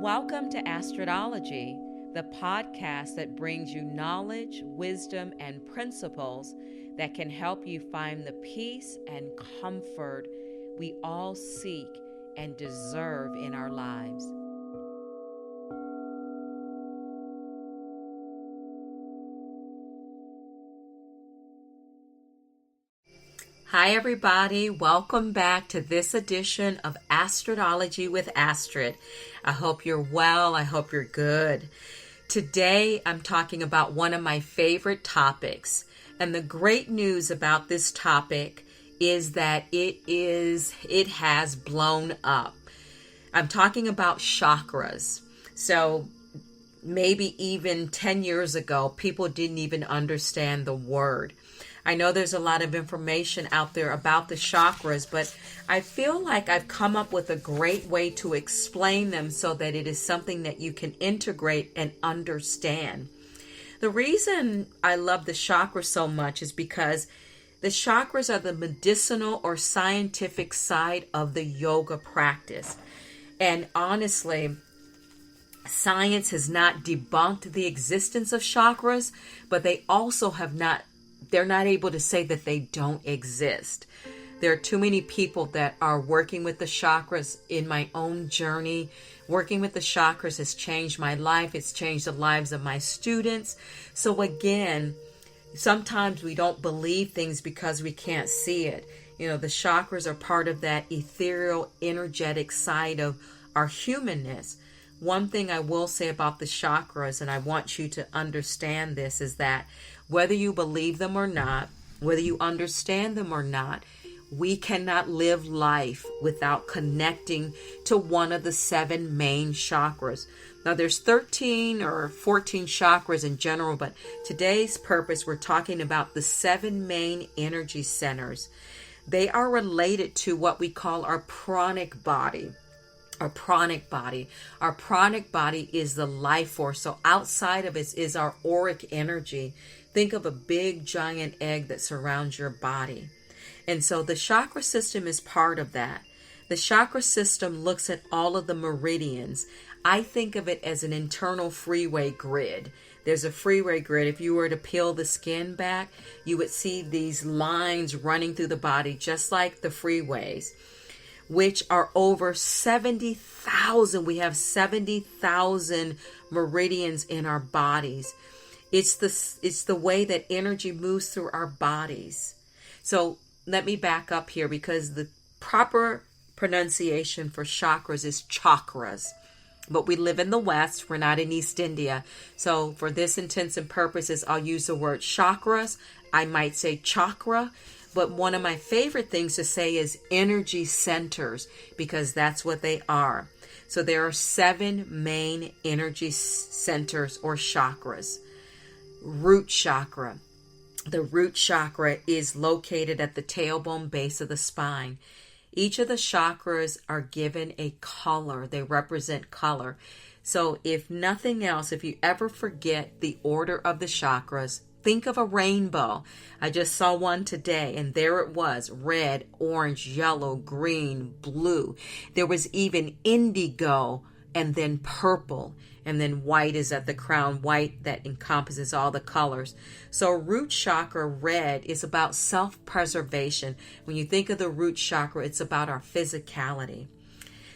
Welcome to Astrodology, the podcast that brings you knowledge, wisdom, and principles that can help you find the peace and comfort we all seek and deserve in our lives. Hi everybody, welcome back to this edition of Astrodology with Astrid. I hope you're well, I hope you're good. Today I'm talking about one of my favorite topics, and the great news about this topic is that it has blown up. I'm talking about chakras. So maybe even 10 years ago, people didn't even understand the word. I know there's a lot of information out there about the chakras, but I feel like I've come up with a great way to explain them so that it is something that you can integrate and understand. The reason I love the chakras so much is because the chakras are the medicinal or scientific side of the yoga practice. And honestly, science has not debunked the existence of chakras, but they also they're not able to say that they don't exist. There are too many people that are working with the chakras. In my own journey, working with the chakras has changed my life. It's changed the lives of my students. So again, sometimes we don't believe things because we can't see it. You know, the chakras are part of that ethereal, energetic side of our humanness. One thing I will say about the chakras, and I want you to understand this, is that whether you believe them or not, whether you understand them or not, we cannot live life without connecting to one of the 7 main chakras. Now there's 13 or 14 chakras in general, but today's purpose, we're talking about the 7 main energy centers. They are related to what we call our pranic body. Our pranic body. Our pranic body is the life force. So outside of it is our auric energy. Think of a big giant egg that surrounds your body. And so the chakra system is part of that. The chakra system looks at all of the meridians. I think of it as an internal freeway grid. There's a freeway grid. If you were to peel the skin back, you would see these lines running through the body, just like the freeways, which are over 70,000. We have 70,000 meridians in our bodies. It's the way that energy moves through our bodies. So let me back up here, because the proper pronunciation for chakras is chakras. But we live in the West. We're not in East India. So for this intents and purposes, I'll use the word chakras. I might say chakra. But one of my favorite things to say is energy centers, because that's what they are. So there are 7 main energy centers or chakras. Root chakra. The root chakra is located at the tailbone base of the spine. Each of the chakras are given a color. They represent color. So if nothing else, if you ever forget the order of the chakras, think of a rainbow. I just saw one today, and there it was: red, orange, yellow, green, blue. There was even indigo, and then purple, and then white is at the crown, white that encompasses all the colors. So root chakra, red, is about self-preservation. When you think of the root chakra, it's about our physicality.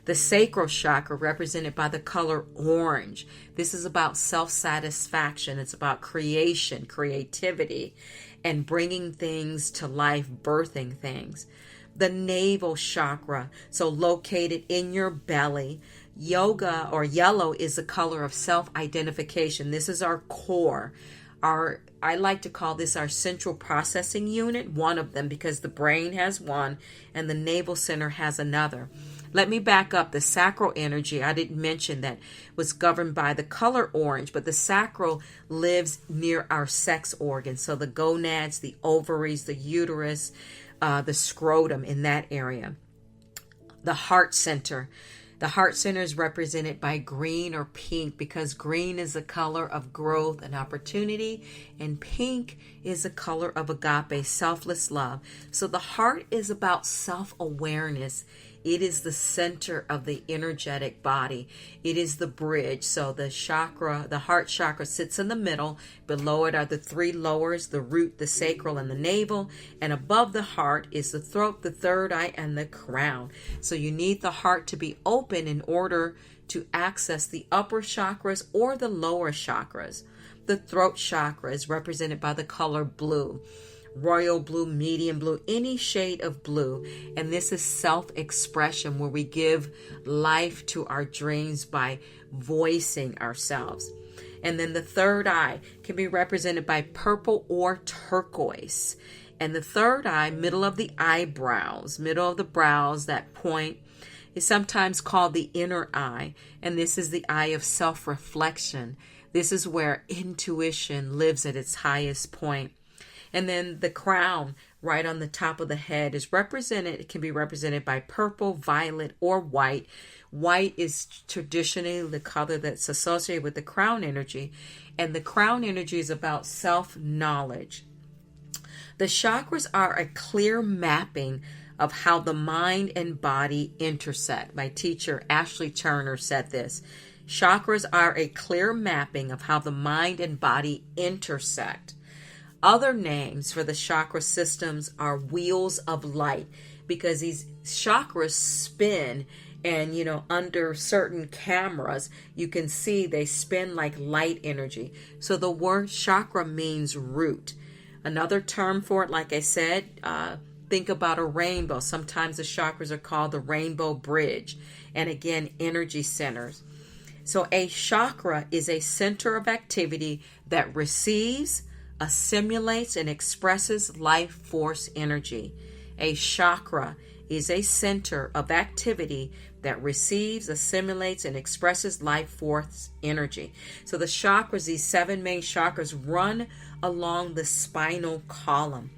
The sacral chakra, represented by the color orange. This is about self-satisfaction. It's about creation, creativity, and bringing things to life, birthing things. The navel chakra, so located in your belly. Yoga or yellow is the color of self-identification. This is our core. I like to call this our central processing unit, one of them, because the brain has one and the navel center has another. Let me back up. The sacral energy, I didn't mention that, was governed by the color orange, but the sacral lives near our sex organs. So the gonads, the ovaries, the uterus, the scrotum, in that area. The heart center. The heart center is represented by green or pink, because green is the color of growth and opportunity, and pink is the color of agape, selfless love. So the heart is about self-awareness. It is the center of the energetic body. It is the bridge. So the heart chakra sits in the middle. Below it are the three lowers, the root, the sacral, and the navel. And above the heart is the throat, the third eye, and the crown. So you need the heart to be open in order to access the upper chakras or the lower chakras. The throat chakra is represented by the color blue. Royal blue, medium blue, any shade of blue. And this is self-expression, where we give life to our dreams by voicing ourselves. And then the third eye can be represented by purple or turquoise. And the third eye, middle of the eyebrows, middle of the brows, that point, is sometimes called the inner eye. And this is the eye of self-reflection. This is where intuition lives at its highest point. And then the crown right on the top of the head is represented, it can be represented by purple, violet, or white. White is traditionally the color that's associated with the crown energy. And the crown energy is about self-knowledge. The chakras are a clear mapping of how the mind and body intersect. My teacher, Ashley Turner, said this. Chakras are a clear mapping of how the mind and body intersect. Other names for the chakra systems are wheels of light, because these chakras spin, and under certain cameras you can see they spin like light energy. So the word chakra means root. Another term for it, like I said, think about a rainbow. Sometimes the chakras are called the rainbow bridge, and again, energy centers. So a chakra is a center of activity that receives, assimilates, and expresses life force energy. A chakra is a center of activity that receives, assimilates, and expresses life force energy. So the chakras, these 7 main chakras, run along the spinal column.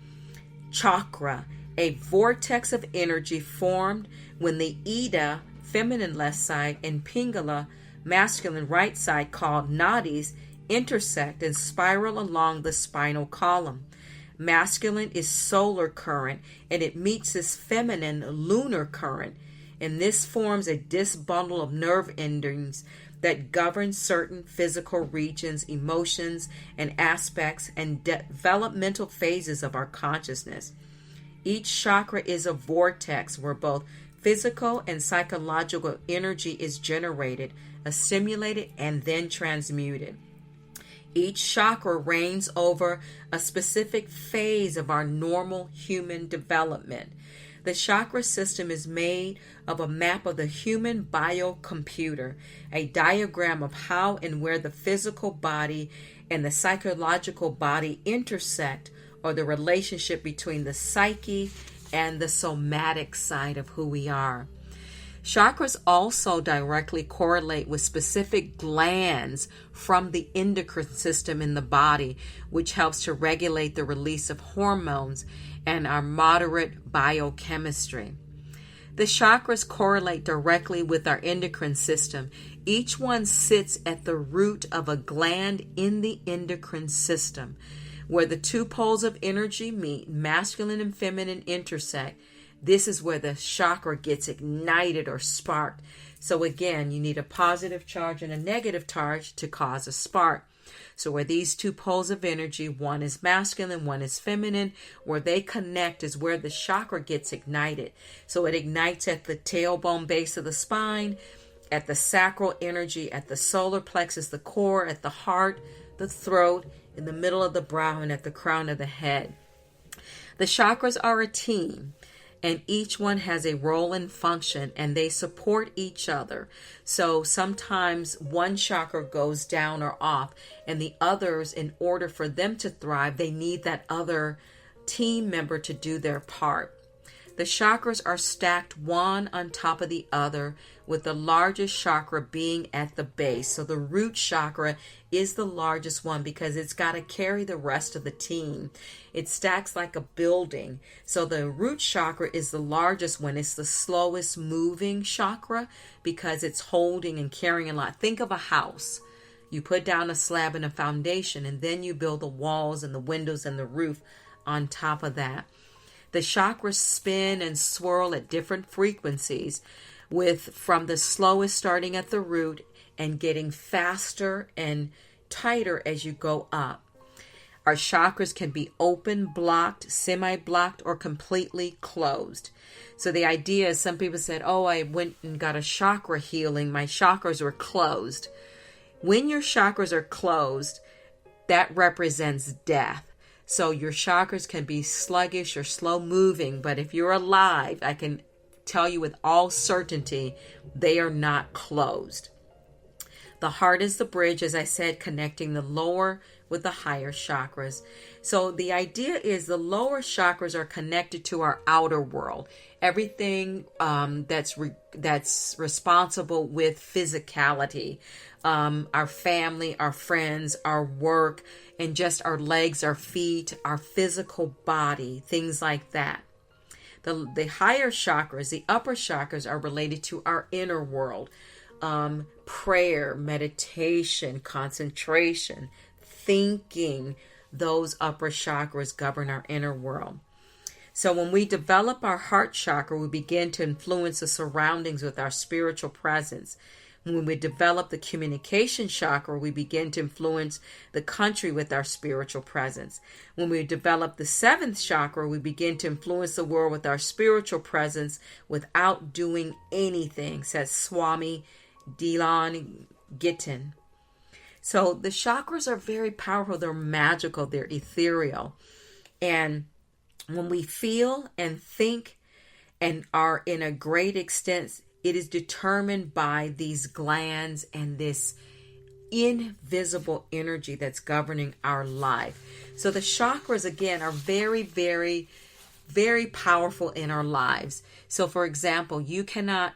Chakra, a vortex of energy formed when the Ida, feminine left side, and Pingala, masculine right side, called nadis, intersect and spiral along the spinal column. Masculine is solar current, and it meets its feminine lunar current, and this forms a disc bundle of nerve endings that govern certain physical regions, emotions, and aspects and developmental phases of our consciousness. Each chakra is a vortex where both physical and psychological energy is generated, assimilated, and then transmuted. Each chakra reigns over a specific phase of our normal human development. The chakra system is made of a map of the human biocomputer, a diagram of how and where the physical body and the psychological body intersect, or the relationship between the psyche and the somatic side of who we are. Chakras also directly correlate with specific glands from the endocrine system in the body, which helps to regulate the release of hormones and our moderate biochemistry. The chakras correlate directly with our endocrine system. Each one sits at the root of a gland in the endocrine system. Where the two poles of energy meet, masculine and feminine intersect, this is where the chakra gets ignited or sparked. So again, you need a positive charge and a negative charge to cause a spark. So where these two poles of energy, one is masculine, one is feminine, where they connect is where the chakra gets ignited. So it ignites at the tailbone base of the spine, at the sacral energy, at the solar plexus, the core, at the heart, the throat, in the middle of the brow, and at the crown of the head. The chakras are a team, and each one has a role and function, and they support each other. So sometimes one chakra goes down or off, and the others, in order for them to thrive, they need that other team member to do their part. The chakras are stacked one on top of the other, with the largest chakra being at the base. So the root chakra is the largest one because it's got to carry the rest of the team. It stacks like a building. So the root chakra is the largest one. It's the slowest moving chakra because it's holding and carrying a lot. Think of a house. You put down a slab and a foundation, and then you build the walls and the windows and the roof on top of that. The chakras spin and swirl at different frequencies, from the slowest starting at the root and getting faster and tighter as you go up. Our chakras can be open, blocked, semi-blocked, or completely closed. So the idea is, some people said, oh, I went and got a chakra healing. My chakras were closed. When your chakras are closed, that represents death. So your chakras can be sluggish or slow moving, but if you're alive, I can tell you with all certainty, they are not closed. The heart is the bridge, as I said, connecting the lower with the higher chakras. So the idea is the lower chakras are connected to our outer world. Everything that's responsible with physicality, our family, our friends, our work, and just our legs, our feet, our physical body, things like that. The higher chakras, the upper chakras, are related to our inner world. Prayer, meditation, concentration, thinking. Those upper chakras govern our inner world. So when we develop our heart chakra, we begin to influence the surroundings with our spiritual presence. When we develop the communication chakra, we begin to influence the country with our spiritual presence. When we develop the seventh chakra, we begin to influence the world with our spiritual presence without doing anything, says Swami Dilan Gittin. So the chakras are very powerful. They're magical. They're ethereal. And when we feel and think and are in a great extent, it is determined by these glands and this invisible energy that's governing our life. So the chakras, again, are very, very, very powerful in our lives. So, for example, you cannot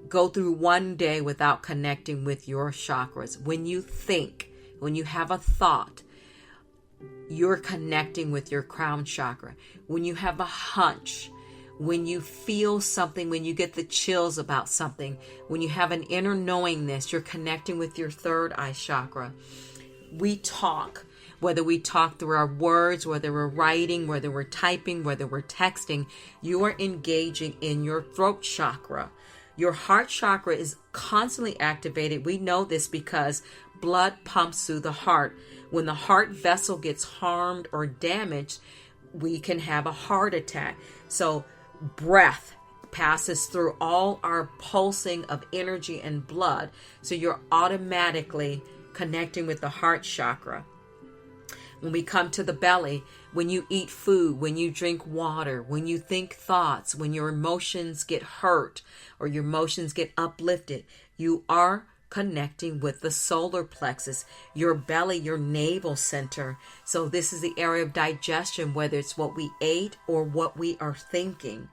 go through one day without connecting with your chakras. When you think, when you have a thought, you're connecting with your crown chakra. When you have a hunch, when you feel something, when you get the chills about something, when you have an inner knowingness, you're connecting with your third eye chakra. We talk, whether we talk through our words, whether we're writing, whether we're typing, whether we're texting, you are engaging in your throat chakra. Your heart chakra is constantly activated. We know this because blood pumps through the heart. When the heart vessel gets harmed or damaged, we can have a heart attack. So breath passes through all our pulsing of energy and blood. So you're automatically connecting with the heart chakra. When we come to the belly, when you eat food, when you drink water, when you think thoughts, when your emotions get hurt or your emotions get uplifted, you are connecting with the solar plexus, your belly, your navel center. So this is the area of digestion, whether it's what we ate or what we are thinking.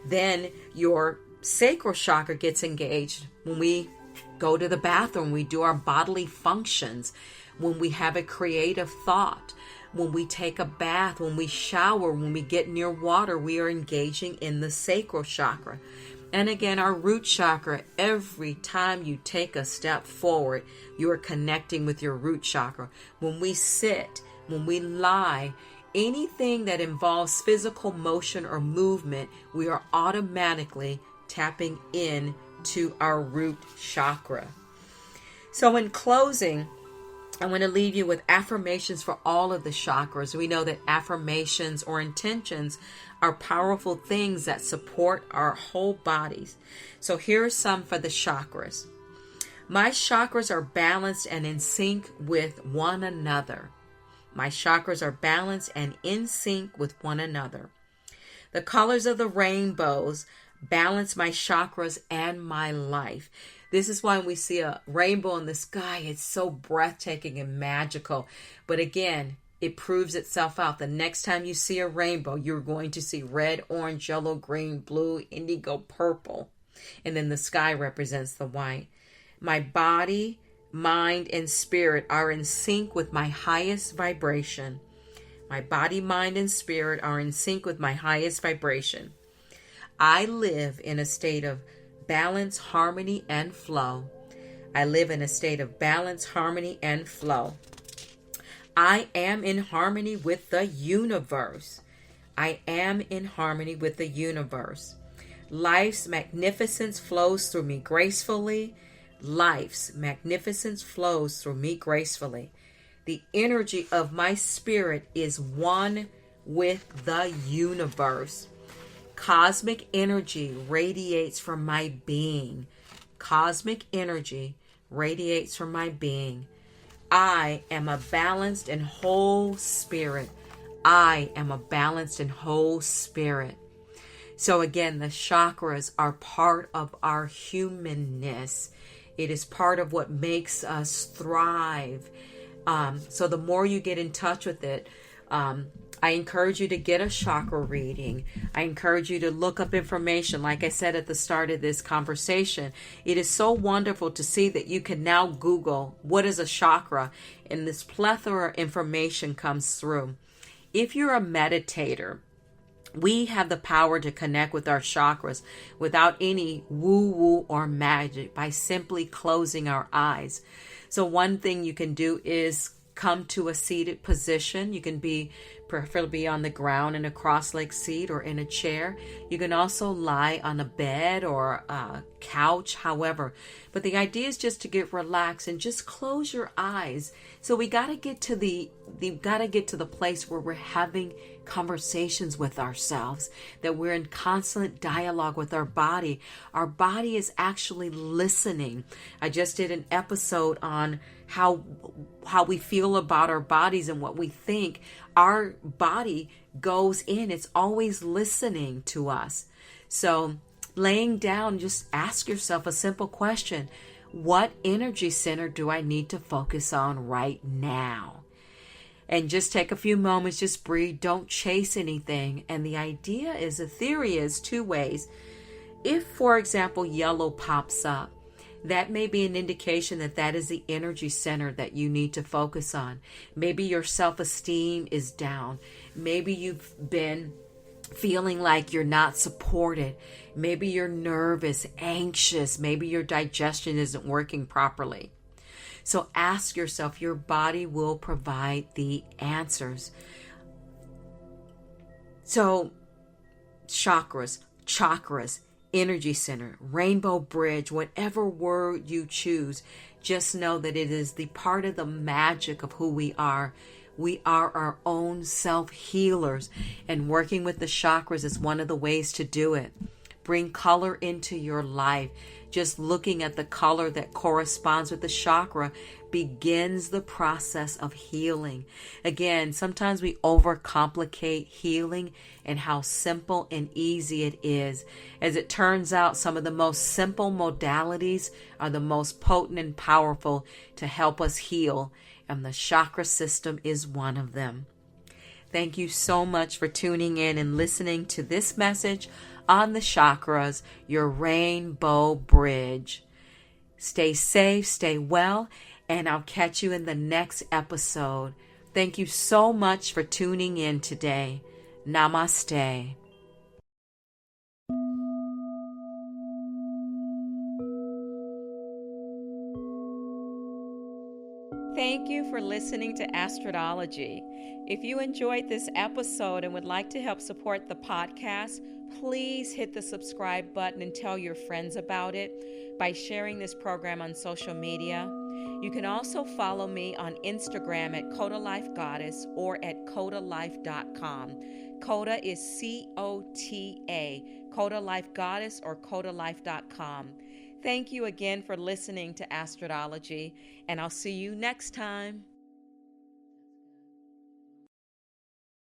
Then your sacral chakra gets engaged when we go to the bathroom, we do our bodily functions, when we have a creative thought, when we take a bath, when we shower, when we get near water, we are engaging in the sacral chakra. And again, our root chakra, every time you take a step forward, you are connecting with your root chakra. When we sit, when we lie, anything that involves physical motion or movement, we are automatically tapping in to our root chakra. So in closing, I want to leave you with affirmations for all of the chakras. We know that affirmations or intentions are powerful things that support our whole bodies. So here are some for the chakras. My chakras are balanced and in sync with one another. My chakras are balanced and in sync with one another. The colors of the rainbows balance my chakras and my life. This is why when we see a rainbow in the sky, it's so breathtaking and magical. But again, it proves itself out. The next time you see a rainbow, you're going to see red, orange, yellow, green, blue, indigo, purple. And then the sky represents the white. My body, mind, and spirit are in sync with my highest vibration. My body, mind, and spirit are in sync with my highest vibration. I live in a state of balance, harmony, and flow. I live in a state of balance, harmony, and flow. I am in harmony with the universe. I am in harmony with the universe. Life's magnificence flows through me gracefully. Life's magnificence flows through me gracefully. The energy of my spirit is one with the universe. Cosmic energy radiates from my being. Cosmic energy radiates from my being. I am a balanced and whole spirit. I am a balanced and whole spirit. So again, the chakras are part of our humanness. It is part of what makes us thrive. So the more you get in touch with it, I encourage you to get a chakra reading. I encourage you to look up information. Like I said at the start of this conversation, it is so wonderful to see that you can now Google what is a chakra, and this plethora of information comes through. If you're a meditator, we have the power to connect with our chakras without any woo-woo or magic by simply closing our eyes. So one thing you can do is come to a seated position. You can be preferably on the ground in a cross-legged seat or in a chair. You can also lie on a bed or a couch, however. But the idea is just to get relaxed and just close your eyes. So we got to get to the place where we're having conversations with ourselves, that we're in constant dialogue with our body. Our body is actually listening. I just did an episode on how we feel about our bodies and what we think. Our body goes in. It's always listening to us. So laying down, just ask yourself a simple question. What energy center do I need to focus on right now? And just take a few moments, just breathe, don't chase anything. And the idea is, the theory is two ways. If, for example, yellow pops up, that may be an indication that that is the energy center that you need to focus on. Maybe your self-esteem is down. Maybe you've been feeling like you're not supported. Maybe you're nervous, anxious. Maybe your digestion isn't working properly. So ask yourself, your body will provide the answers. So chakras, energy center, rainbow bridge, whatever word you choose, just know that it is the part of the magic of who we are. We are our own self-healers, and working with the chakras is one of the ways to do it. Bring color into your life. Just looking at the color that corresponds with the chakra begins the process of healing. Again, sometimes we overcomplicate healing and how simple and easy it is. As it turns out, some of the most simple modalities are the most potent and powerful to help us heal, and the chakra system is one of them. Thank you so much for tuning in and listening to this message on the chakras, your rainbow bridge. Stay safe, stay well, and I'll catch you in the next episode. Thank you so much for tuning in today. Namaste. Thank you for listening to Astrodology. If you enjoyed this episode and would like to help support the podcast, please hit the subscribe button and tell your friends about it by sharing this program on social media. You can also follow me on Instagram at Coda Life Goddess or at codalife.com. Coda is C-O-T-A, Coda Life Goddess or codalife.com. Thank you again for listening to Astrodology, and I'll see you next time.